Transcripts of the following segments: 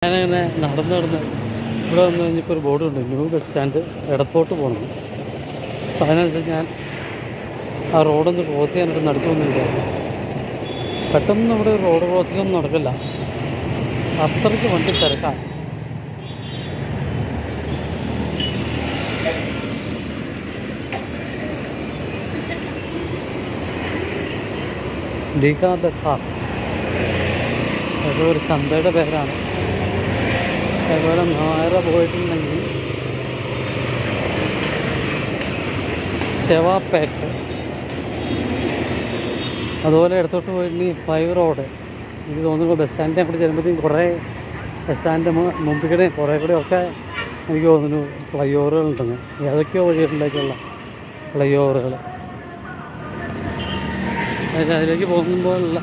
ഞാനങ്ങനെ നടന്ന് ഇവിടെ വന്ന് കഴിഞ്ഞപ്പോൾ ഒരു ബോർഡുണ്ട്, ന്യൂ ബസ് സ്റ്റാൻഡ് എടപ്പോട്ട് പോകണം. അപ്പം അതിനനുസരിച്ച് ഞാൻ ആ റോഡൊന്ന് ക്രോസ് ചെയ്യാനായിട്ട് നടക്കുന്നില്ല. പെട്ടെന്ന് ഇവിടെ റോഡ് ക്രോസിംഗ് ഒന്നും നടക്കില്ല, അത്രയ്ക്ക് വണ്ടി തിരക്കാണ്. ലീഗ ബസാർ അതൊരു ചന്തയുടെ പേരാണ്. അതുപോലെ നേരെ പോയിട്ടുണ്ടെങ്കിൽ ഷെവാപ്പേട്ട്, അതുപോലെ ഇടത്തോട്ട് പോയിട്ടുണ്ടെങ്കിൽ 5 റോഡ്. എനിക്ക് തോന്നുന്നു ബസ് സ്റ്റാൻഡിനെ കൂടി ചെല്ലുമ്പോഴത്തേക്കും കുറേ ബസ് സ്റ്റാൻഡിൻ്റെ മുമ്പിൽ കൂടെ കുറേ കൂടെ ഒക്കെ എനിക്ക് തോന്നുന്നു ഫ്ലൈ ഓവറുകളുണ്ടെന്ന്. ഏതൊക്കെയോ വഴികളിലേക്കുള്ള ഫ്ലൈ ഓവറുകൾ, അതിലേക്ക് പോകുമ്പോഴുള്ള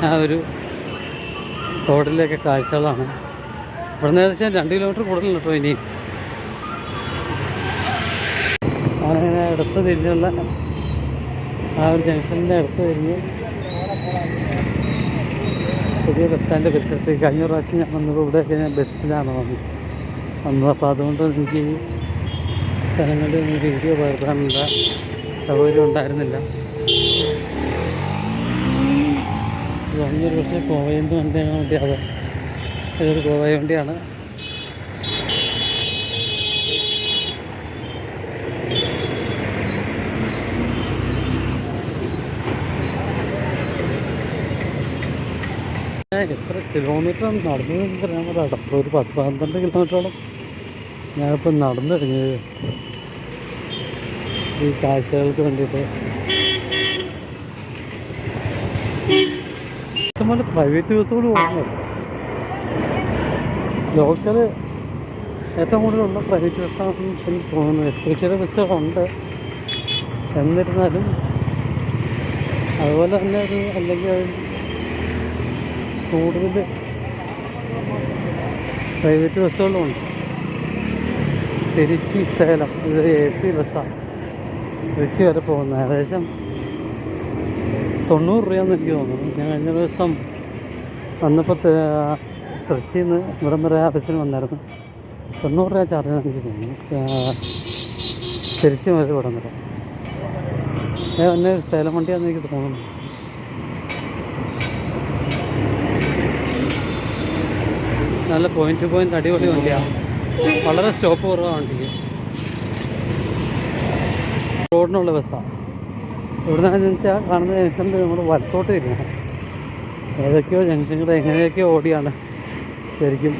ആ ഒരു റോഡിലേക്ക് കാഴ്ചകളാണ്. ഇവിടെ നിന്ന് ഏകദേശം 2 കിലോമീറ്റർ കൂടുതലുണ്ട് കേട്ടോ. ഇനിയും അങ്ങനെ അടുത്ത് തിരിഞ്ഞുള്ള ആ ഒരു ജംഗ്ഷനിൻ്റെ അടുത്ത് തിരിഞ്ഞ് പുതിയ ബസ് സ്റ്റാൻഡ് പരിസരത്ത് കഴിഞ്ഞ പ്രാവശ്യം ഞാൻ വന്നപ്പോൾ ഇവിടെയൊക്കെ ഞാൻ ബസ്സിലാണ് വന്നത്. അപ്പോൾ അതുകൊണ്ട് എനിക്ക് ഈ സ്ഥലങ്ങളിൽ വീഡിയോ പകർത്താനുള്ള സൗകര്യം ഉണ്ടായിരുന്നില്ല. വന്നൊരു പക്ഷേ കോവയിൽ നിന്ന് വണ്ടിയാണ് വണ്ടി. അത് ഇതൊരു കോവയ വണ്ടിയാണ്. എത്ര കിലോമീറ്റർ നടന്നു പറയാൻ പറയാം. അപ്പോൾ ഒരു 10-12 കിലോമീറ്ററോളം ഞാനിപ്പോൾ നടന്നു കഴിഞ്ഞത് ഈ കാഴ്ചകൾക്ക് വേണ്ടിയിട്ട്. ഇഷ്ടംപോലെ പ്രൈവറ്റ് ബസ്സുകൾ പോകുന്നത്. ലോക്കൽ ഏറ്റവും കൂടുതലുള്ള പ്രൈവറ്റ് ബസ്സാണെന്ന് എനിക്ക് തോന്നുന്നു. എസ്പെഷ്യൽ ബസ്സുകളുണ്ട്, എന്നിരുന്നാലും അതുപോലെ തന്നെ ഒരു അല്ലെങ്കിൽ കൂടുതൽ പ്രൈവറ്റ് ബസ്സുകളുമുണ്ട്. തിരുച്ചി സേലം ഇത് AC ബസ്സാണ്. തിരുച്ചി വരെ പോകുന്നത് ഏകദേശം 90 രൂപയെന്ന് എനിക്ക് തോന്നുന്നു. ഞാൻ കഴിഞ്ഞ ദിവസം വന്നപ്പോൾ തൃശ്ശിയിൽ നിന്ന് ഇവിടം വരെ ആ ബസ്സിന് വന്നായിരുന്നു. 90 രൂപ ചാർജാണെന്ന് എനിക്ക് തോന്നുന്നു. തിരിച്ച് വരെ ഇവിടം വരെ എന്നെ സേലം വണ്ടിയാണെന്ന് എനിക്ക് തോന്നുന്നു. നല്ല പോയിൻ്റ് ടു പോയിൻ്റ് അടിപൊളി വണ്ടിയാണ്. വളരെ സ്റ്റോപ്പ് കുറവാണ് വണ്ടിക്ക്. റോഡിനുള്ള ബസ്സാണ്. ഇവിടുന്ന് വെച്ചാൽ കാണുന്ന ജംഗ്ഷനിൽ നമ്മൾ വലത്തോട്ട് തിരിഞ്ഞാൽ ഏതൊക്കെയോ ജംഗ്ഷനുകൾ എങ്ങനെയൊക്കെയോ ഓടിയാണ് ശരിക്കും.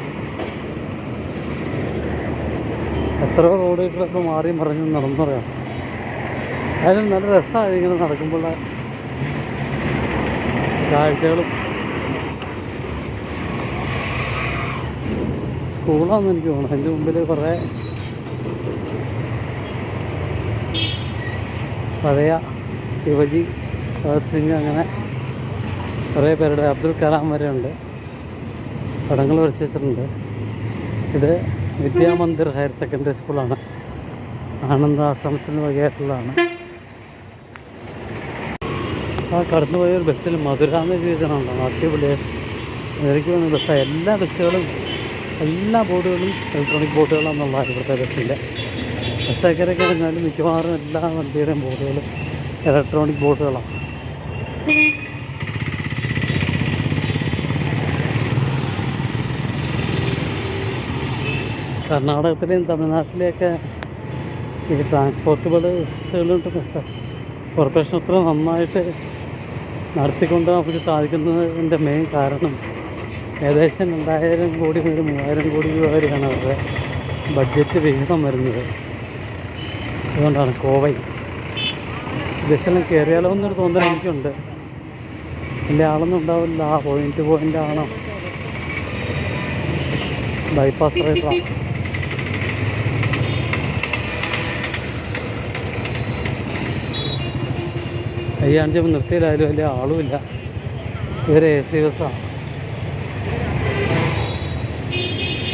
എത്രയോ റോഡുകളൊക്കെ മാറിയും പറഞ്ഞ് നടന്നു പറയാം. അതിലും നല്ല രസമാണ് ഇങ്ങനെ നടക്കുമ്പോൾ കാഴ്ചകളും. സ്കൂളാണെന്ന് എനിക്ക് തോന്നുന്നു. അതിൻ്റെ മുമ്പിൽ കുറേ പഴയ ശിവജി, ഭഗത് സിംഗ്, അങ്ങനെ കുറേ പേരുടെ, അബ്ദുൽ കലാം വരെ ഉണ്ട്, പടങ്ങൾ വരച്ച് വെച്ചിട്ടുണ്ട്. ഇത് വിദ്യാമന്ദിർ ഹയർ സെക്കൻഡറി സ്കൂളാണ്. ആനന്ദാശ്രമത്തിന് വകയായിട്ടുള്ളതാണ്. ആ കടന്നുപോയൊരു ബസ്സിൽ മധുരാന്ന് ചോദിച്ചാണോ അടിപൊളി. എനിക്ക് തോന്നുന്നു ബസ്സാണ്. എല്ലാ ബസ്സുകളും എല്ലാ ബോർഡുകളും ഇലക്ട്രോണിക് ബോർഡുകളാണെന്നുള്ളതാണ് ഇവിടുത്തെ ബസ്സിൻ്റെ. ബസ്സൊക്കെ കഴിഞ്ഞാലും മിക്കവാറും എല്ലാ വണ്ടിയുടെയും ബോർഡുകളും ഇലക്ട്രോണിക് ബോർഡുകളാണ്. കർണാടകത്തിലെയും തമിഴ്നാട്ടിലെയൊക്കെ ഈ ട്രാൻസ്പോർട്ട് ബസ്സുകളുണ്ട്. ബസ് കോർപ്പറേഷൻ അത്ര നന്നായിട്ട് നടത്തിക്കൊണ്ട് നമുക്ക് സാധിക്കുന്നതിൻ്റെ മെയിൻ കാരണം ഏകദേശം 2000 കോടി മുതൽ 3000 കോടി രൂപ വരെയാണ് അവരുടെ ബഡ്ജറ്റ് വിഹിതം വരുന്നത്. അതുകൊണ്ടാണ് കോവൈ ബസ്സെല്ലാം കയറിയാലോ എന്നൊരു തോന്നൽ എനിക്കുണ്ട്. വലിയ ആളൊന്നും ഉണ്ടാവില്ല. ആ പോയിൻ്റ് ആണോ ബൈപ്പാസ് റൈഡറാണ്. കയ്യാണിച്ചപ്പോൾ നിർത്തിയിലായാലും വലിയ ആളുമില്ല. ഇവർ AC ബസ്സാണ്.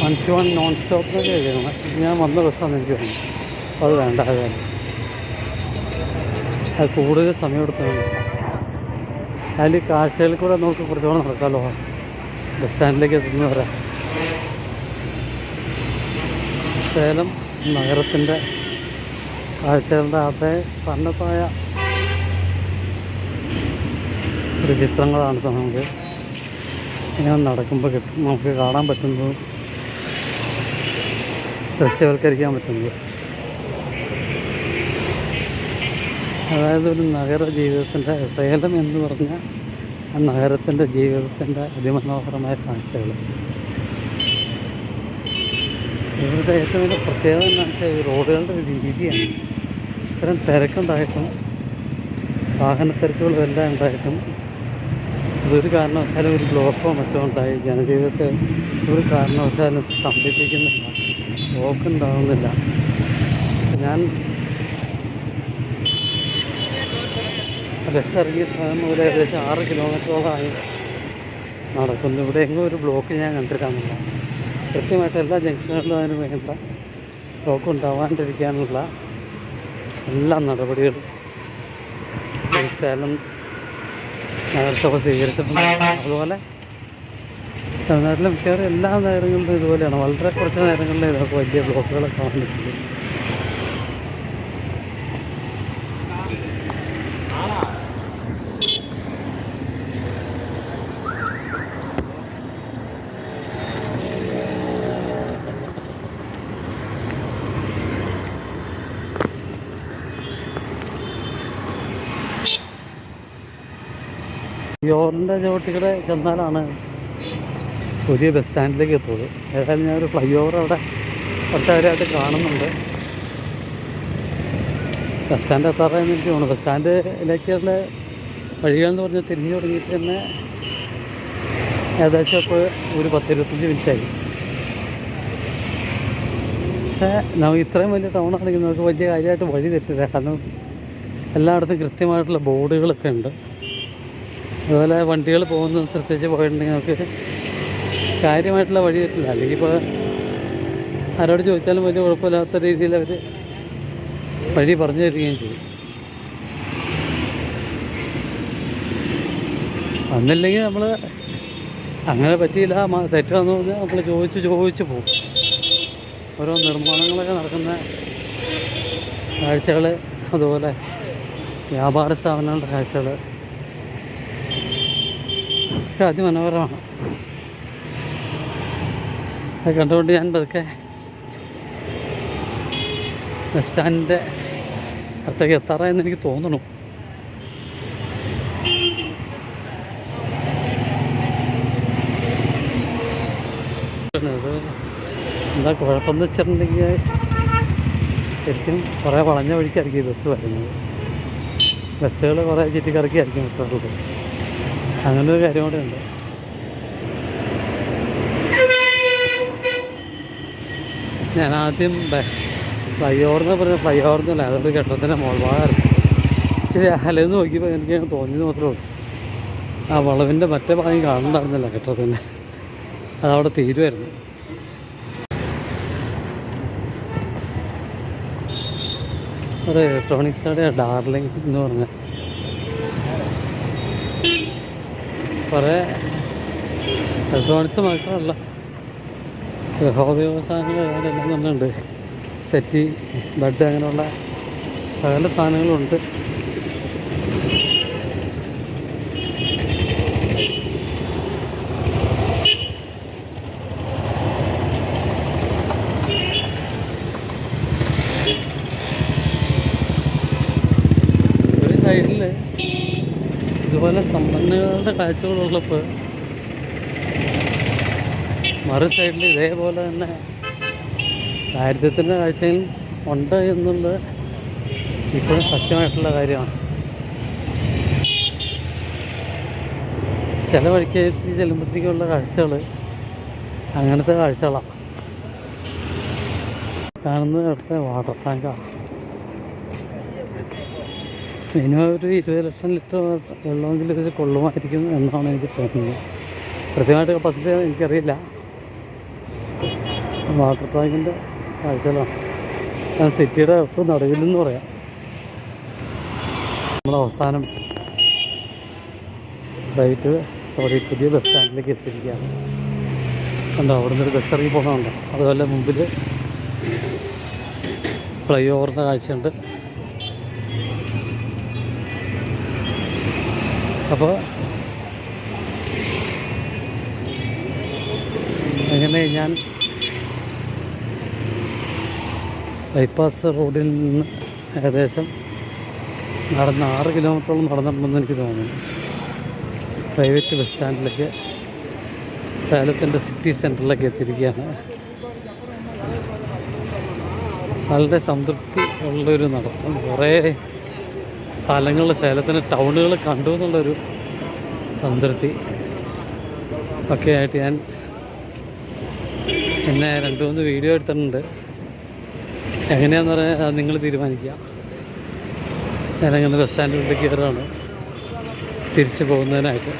1 to 1 നോൺ സ്റ്റോപ്പിനൊക്കെ എഴുതണം. ഞാൻ വന്ന ബസ്സാണെന്ന് എനിക്ക് തോന്നുന്നു. അത് വേണ്ട, അത് കൂടുതൽ സമയം എടുക്കണം. അതിൽ കാഴ്ചകളിൽ കൂടെ നമുക്ക് കുറച്ചുകൂടെ നടക്കാമല്ലോ. ബസ് സ്റ്റാൻഡിലേക്ക് എത്തുന്നവരെ സേലം നഗരത്തിൻ്റെ കാഴ്ചകളുടെ അതേ തന്നതായ ഒരു ചിത്രങ്ങളാണ് നമുക്ക് ഇങ്ങനെ നടക്കുമ്പോൾ നമുക്ക് കാണാൻ പറ്റുന്നത്, ദൃശ്യവൽക്കരിക്കാൻ പറ്റുന്നത്. അതായത് ഒരു നഗര ജീവിതത്തിൻ്റെ, സേലം എന്ന് പറഞ്ഞ ആ നഗരത്തിൻ്റെ ജീവിതത്തിൻ്റെ അതിമനോഹരമായ കാഴ്ചകൾ. ഇവിടുത്തെ ഏറ്റവും വലിയ പ്രത്യേകത എന്താണെന്ന് വെച്ചാൽ ഈ റോഡുകളുടെ ഒരു രീതിയാണ്. ഇത്തരം തിരക്കുണ്ടായിട്ടും വാഹനത്തിരക്കുകളും എല്ലാം ഉണ്ടായിട്ടും ഇതൊരു കാരണവശാലും ഒരു ബ്ലോക്കോ മറ്റോ ഉണ്ടായി ജനജീവിതത്തെ ഒരു കാരണവശാലും സ്തംഭിപ്പിക്കുന്നില്ല, ബ്ലോക്ക് ഉണ്ടാകുന്നില്ല. ഞാൻ ബസ് ഇറങ്ങിയ സ്ഥലം മുതൽ ഏകദേശം 6 കിലോമീറ്ററോളമായി നടക്കുന്നു. ഇവിടെ എങ്ങും ഒരു ബ്ലോക്ക് ഞാൻ കണ്ടിട്ടില്ല. കൃത്യമായിട്ട് എല്ലാ ജംഗ്ഷനുകളിലും അതിന് വേണ്ട ബ്ലോക്ക് ഉണ്ടാവാണ്ടിരിക്കാനുള്ള എല്ലാ നടപടികളും സേലം നഗരസഭ സ്വീകരിച്ചിട്ടുണ്ട്. അതുപോലെ തമിഴ്നാട്ടിലെ മിക്കവാറും എല്ലാ നഗരങ്ങളിലും ഇതുപോലെയാണ്. വളരെ കുറച്ച് നേരങ്ങളിൽ ഇതൊക്കെ വലിയ ബ്ലോക്കുകളൊക്കെ വന്നിട്ടുണ്ട്. ഫ്ലൈഓവറിൻ്റെ ചുവട്ടിലൂടെ ചെന്നാലാണ് പുതിയ ബസ് സ്റ്റാൻഡിലേക്ക് എത്തുള്ളൂ. ഏതായാലും ഞാനൊരു ഫ്ലൈ ഓവർ അവിടെ ഒട്ടേറെയായിട്ട് കാണുന്നുണ്ട്. ബസ് സ്റ്റാൻഡ് എത്താറായെന്ന് എനിക്ക് തോന്നുന്നു. ബസ് സ്റ്റാൻഡിലേക്കുള്ള വഴികളെന്ന് പറഞ്ഞാൽ തിരിഞ്ഞു തുടങ്ങിയിട്ട് തന്നെ ഏകദേശം ഇപ്പോൾ ഒരു 10-25 മിനിറ്റായി. പക്ഷേ നമുക്ക് ഇത്രയും വലിയ ടൗൺ ആണെങ്കിൽ നമുക്ക് വലിയ കാര്യമായിട്ട് വഴി തെറ്റില്ല. കാരണം എല്ലായിടത്തും കൃത്യമായിട്ടുള്ള ബോർഡുകളൊക്കെ ഉണ്ട്. അതുപോലെ വണ്ടികൾ പോകുന്നത് ശ്രദ്ധിച്ച് പോയിട്ടുണ്ടെങ്കിൽ നമുക്ക് കാര്യമായിട്ടുള്ള വഴി തെറ്റില്ല. അല്ലെങ്കിൽ ഇപ്പോൾ ആരോട് ചോദിച്ചാലും വലിയ കുഴപ്പമില്ലാത്ത രീതിയിൽ അവർ വഴി പറഞ്ഞു തരികയും ചെയ്യും. അന്നില്ലെങ്കിൽ നമ്മൾ അങ്ങനെ പറ്റിയില്ല, തെറ്റാന്ന് പറഞ്ഞാൽ നമ്മൾ ചോദിച്ച് പോകും. ഓരോ നിർമ്മാണങ്ങളൊക്കെ നടക്കുന്ന കാഴ്ചകൾ, അതുപോലെ വ്യാപാര സ്ഥാപനങ്ങളുടെ കാഴ്ചകൾ ഒക്കെ അതിമനോഹരമാണ്. അത് കണ്ടുകൊണ്ട് ഞാൻ പതുക്കെ ബസ് സ്റ്റാൻഡിൻ്റെ അടുത്തേക്ക് എത്താറായെന്ന് എനിക്ക് തോന്നുന്നു. ഇത് എന്താ കുഴപ്പമെന്ന് വെച്ചിട്ടുണ്ടെങ്കിൽ ശരിക്കും കുറേ വളഞ്ഞ വഴിക്കായിരിക്കും ഈ ബസ് വരുന്നത്. ബസ്സുകൾ കുറേ ചുറ്റിക്കറക്കിയായിരിക്കും വിട്ടുള്ളത്. അങ്ങനൊരു കാര്യം കൂടെ ഉണ്ട്. ഞാൻ ആദ്യം ഫ്ലൈ ഓവർന്ന് പറഞ്ഞ ഫ്ലൈ ഓവർന്നല്ല, അതൊരു കെട്ടിടത്തിൻ്റെ മോൾഭാഗമായിരുന്നു. ഇച്ചിരി അലന്ന് നോക്കിയപ്പോൾ എനിക്ക് തോന്നിയത് മാത്രമേ ഉള്ളൂ. ആ വളവിൻ്റെ മറ്റേ ഭാഗം കാണുന്നുണ്ടായിരുന്നില്ല കെട്ടിടത്തിൻ്റെ, അതവിടെ തീരുമായിരുന്നു. ഒരു ഇലക്ട്രോണിക്സ് കടയാണ് ഡാർലിംഗ് എന്ന് പറഞ്ഞ. കുറേ ഇലക്ട്രോണിക്സ് മാത്രമല്ല, ഗൃഹോപയോഗ സാധനങ്ങൾ എല്ലാം തന്നെ ഉണ്ട്. സെറ്റി, ബെഡ്, അങ്ങനെയുള്ള സകല സാധനങ്ങളുണ്ട്. ഒരു സൈഡിൽ ഇതുപോലെ സമ്പന്നകളുടെ കാഴ്ചകളുള്ളപ്പോൾ മറു സൈഡിൽ ഇതേപോലെ തന്നെ ദാരിദ്ര്യത്തിൻ്റെ കാഴ്ചയും ഉണ്ട് എന്നുള്ളത് ഇപ്പോഴും സത്യമായിട്ടുള്ള കാര്യമാണ്. ചില വഴിക്ക് ചെല്ലുമ്പോഴത്തേക്കുള്ള കാഴ്ചകൾ അങ്ങനത്തെ കാഴ്ചകളാണ് കാണുന്നത്. അവിടുത്തെ വാട്ടർ ടാങ്കാണ്. മിനിമം ഒരു 20 ലക്ഷം ലിറ്റർ വെള്ളമെങ്കിലും ഇതിൽ കൊള്ളുമായിരിക്കും എന്നാണ് എനിക്ക് തോന്നുന്നത്. കൃത്യമായിട്ട് കപ്പാസിറ്റി എനിക്കറിയില്ല. വാട്ടർ ടാങ്കിൻ്റെ കാഴ്ചകളാണ്. സിറ്റിയുടെ ഒട്ടും നടുവിലെന്ന് പറയാം. നമ്മൾ അവസാനം പ്രൈവറ്റ് സോറി പുതിയ ബസ് സ്റ്റാൻഡിലേക്ക് എത്തിയിരിക്കുകയാണ്. കണ്ടോ അവിടെ നിന്നൊരു ബസ് ഇറങ്ങി പോകുന്നുണ്ടോ? അതുപോലെ മുമ്പിൽ ഫ്ലൈ ഓവറിൻ്റെ കാഴ്ചയുണ്ട്. അപ്പോൾ അങ്ങനെ ഞാൻ ബൈപ്പാസ് റോഡിൽ നിന്ന് ഏകദേശം നടന്ന് 6 കിലോമീറ്ററോളം നടന്നിട്ടുണ്ടെന്ന് എനിക്ക് തോന്നുന്നു. പ്രൈവറ്റ് ബസ് സ്റ്റാൻഡിലേക്ക് സേലത്തിൻ്റെ സിറ്റി സെൻറ്ററിലേക്ക് എത്തിയിരിക്കുകയാണ്. വളരെ സംതൃപ്തി ഉള്ളൊരു നടത്തം. കുറേ സ്ഥലങ്ങൾ സേലത്തിൻ്റെ ടൗണുകൾ കണ്ടു എന്നുള്ളൊരു സംതൃപ്തി ഒക്കെ ആയിട്ട് ഞാൻ പിന്നെ 2-3 വീഡിയോ എടുത്തിട്ടുണ്ട്. എങ്ങനെയാണെന്ന് പറയാൻ അത് നിങ്ങൾ തീരുമാനിക്കുക. ഞാനങ്ങനെ ബസ് സ്റ്റാൻഡിലേക്ക് കയറുകയാണ് തിരിച്ചു പോകുന്നതിനായിട്ട്.